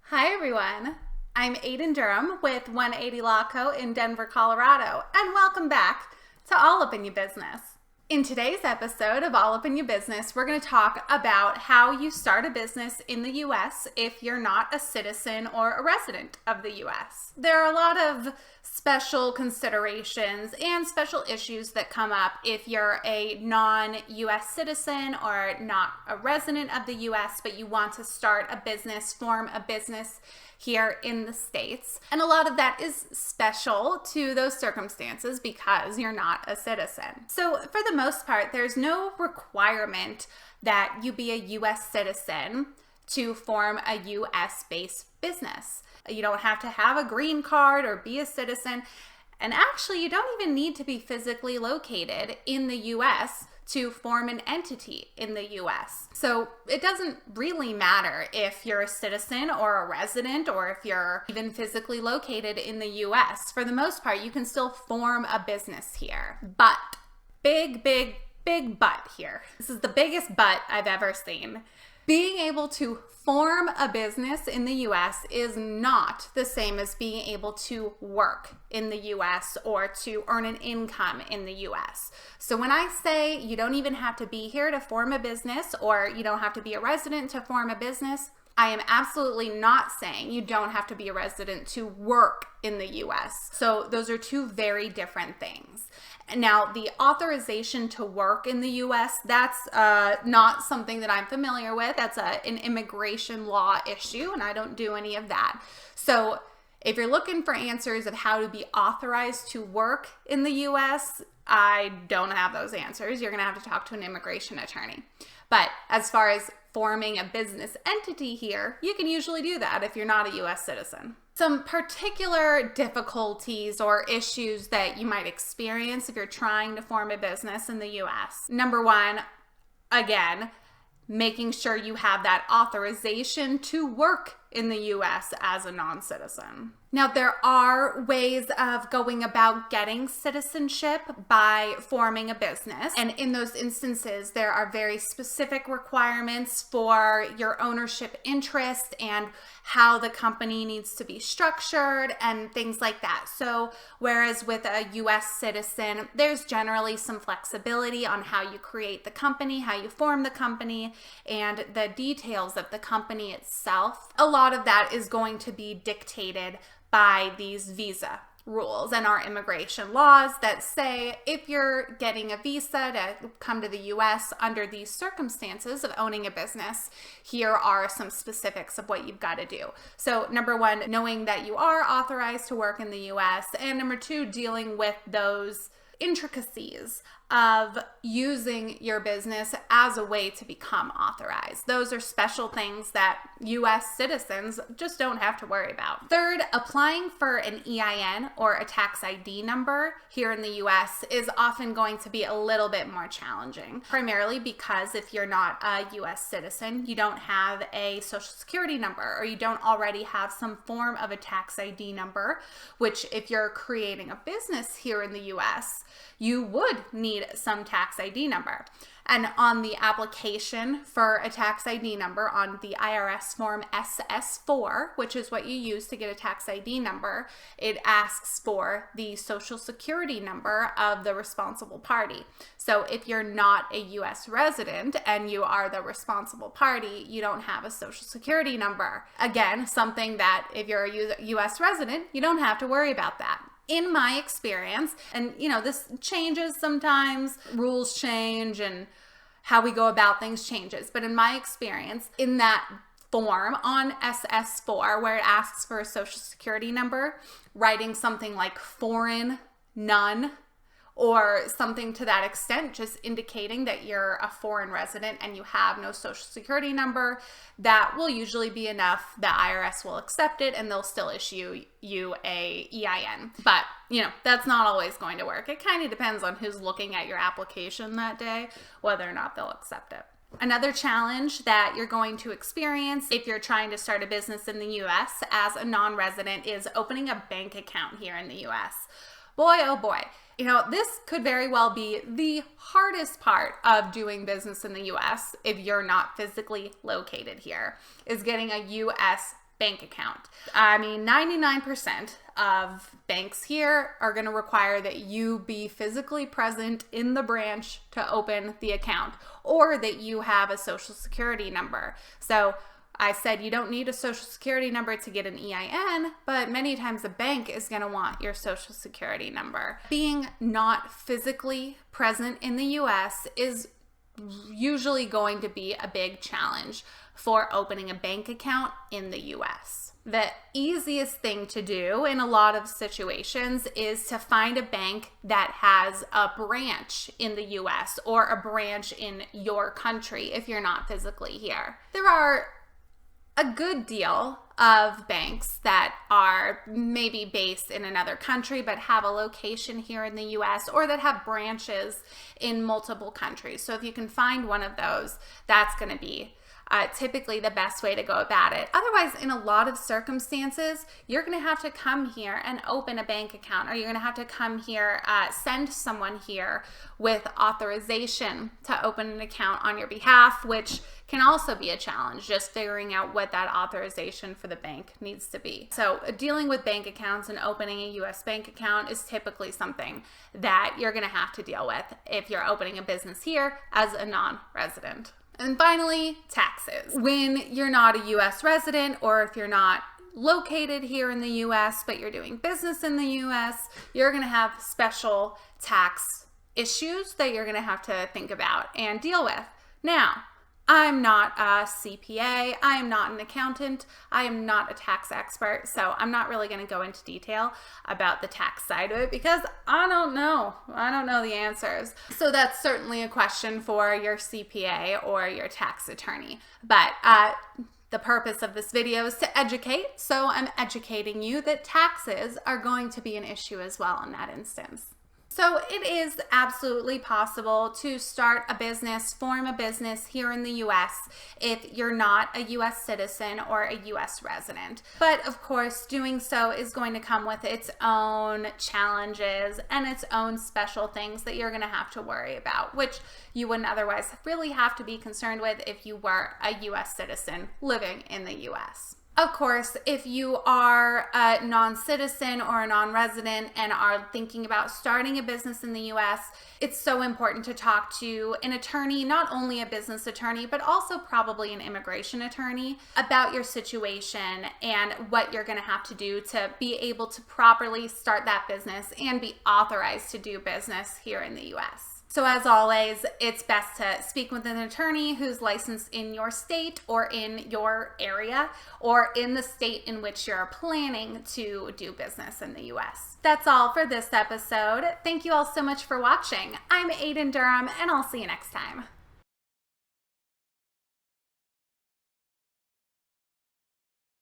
Hi everyone, I'm Aiden Durham with 180 Law Co. in Denver, Colorado, and welcome back to All Up in Your Business. In today's episode of All Up in Your Business, we're going to talk about how you start a business in the U.S. if you're not a citizen or a resident of the U.S. There are a lot of special considerations and special issues that come up if you're a non-U.S. citizen or not a resident of the U.S., but you want to start a business, form a business here in the States. And a lot of that is special to those circumstances because you're not a citizen. So for the most part, there's no requirement that you be a U.S. citizen to form a U.S.-based business. You don't have to have a green card or be a citizen. And actually, you don't even need to be physically located in the U.S. to form an entity in the U.S. So it doesn't really matter if you're a citizen or a resident or if you're even physically located in the U.S. For the most part, you can still form a business here. But, big but here. This is the biggest but I've ever seen. Being able to form a business in the U.S. is not the same as being able to work in the U.S. or to earn an income in the U.S. So when I say you don't even have to be here to form a business or you don't have to be a resident to form a business, I am absolutely not saying you don't have to be a resident to work in the U.S. So those are two very different things. Now, the authorization to work in the U.S., that's not something that I'm familiar with. That's an immigration law issue, and I don't do any of that. So if you're looking for answers of how to be authorized to work in the U.S., I don't have those answers. You're going to have to talk to an immigration attorney. But as far as forming a business entity here, you can usually do that if you're not a U.S. citizen. Some particular difficulties or issues that you might experience if you're trying to form a business in the U.S. Number one, again, making sure you have that authorization to work in the U.S. as a non-citizen. Now, there are ways of going about getting citizenship by forming a business. And in those instances, there are very specific requirements for your ownership interest and how the company needs to be structured and things like that. So whereas with a U.S. citizen, there's generally some flexibility on how you create the company, how you form the company, and the details of the company itself. A lot of that is going to be dictated by these visa rules and our immigration laws that say if you're getting a visa to come to the U.S. under these circumstances of owning a business, here are some specifics of what you've got to do. So number one, knowing that you are authorized to work in the U.S. And number two, dealing with those intricacies of using your business as a way to become authorized. Those are special things that U.S. citizens just don't have to worry about. Third, applying for an EIN or a tax ID number here in the U.S. is often going to be a little bit more challenging, primarily because if you're not a U.S. citizen, you don't have a social security number or you don't already have some form of a tax ID number, which if you're creating a business here in the U.S., you would need some tax ID number. And on the application for a tax ID number on the IRS form SS4, which is what you use to get a tax ID number, it asks for the social security number of the responsible party. So if you're not a U.S. resident and you are the responsible party, you don't have a social security number. Again, something that if you're a U.S. resident, you don't have to worry about that. In my experience, and this changes sometimes, rules change and how we go about things changes, but in my experience, in that form on SS4 where it asks for a social security number, writing something like foreign, none, or something to that extent, just indicating that you're a foreign resident and you have no social security number, that will usually be enough. The IRS will accept it and they'll still issue you a EIN. But, that's not always going to work. It kind of depends on who's looking at your application that day, whether or not they'll accept it. Another challenge that you're going to experience if you're trying to start a business in the U.S. as a non-resident is opening a bank account here in the U.S. Boy, oh boy. This could very well be the hardest part of doing business in the U.S. if you're not physically located here, is getting a U.S. bank account. I mean, 99% of banks here are going to require that you be physically present in the branch to open the account, or that you have a social security number. So I said you don't need a social security number to get an EIN, but many times a bank is going to want your social security number. Being not physically present in the US is usually going to be a big challenge for opening a bank account in the US. The easiest thing to do in a lot of situations is to find a bank that has a branch in the US or a branch in your country if you're not physically here. There are a good deal of banks that are maybe based in another country but have a location here in the US, or that have branches in multiple countries. So if you can find one of those, that's going to be typically the best way to go about it. Otherwise, in a lot of circumstances, you're going to have to come here and open a bank account, or you're going to have to come here, send someone here with authorization to open an account on your behalf, which can also be a challenge, just figuring out what that authorization for the bank needs to be. So dealing with bank accounts and opening a US bank account is typically something that you're going to have to deal with if you're opening a business here as a non-resident. And finally, taxes. When you're not a US resident, or if you're not located here in the US, but you're doing business in the US, you're going to have special tax issues that you're going to have to think about and deal with. Now, I'm not a CPA, I am not an accountant, I am not a tax expert, so I'm not really going to go into detail about the tax side of it because I don't know the answers. So that's certainly a question for your CPA or your tax attorney. But the purpose of this video is to educate, so I'm educating you that taxes are going to be an issue as well in that instance. So it is absolutely possible to start a business, form a business here in the US if you're not a US citizen or a US resident. But of course, doing so is going to come with its own challenges and its own special things that you're going to have to worry about, which you wouldn't otherwise really have to be concerned with if you were a US citizen living in the US. Of course, if you are a non-citizen or a non-resident and are thinking about starting a business in the US, it's so important to talk to an attorney, not only a business attorney, but also probably an immigration attorney, about your situation and what you're going to have to do to be able to properly start that business and be authorized to do business here in the US. So as always, it's best to speak with an attorney who's licensed in your state or in your area or in the state in which you're planning to do business in the US. That's all for this episode. Thank you all so much for watching. I'm Aiden Durham, and I'll see you next time.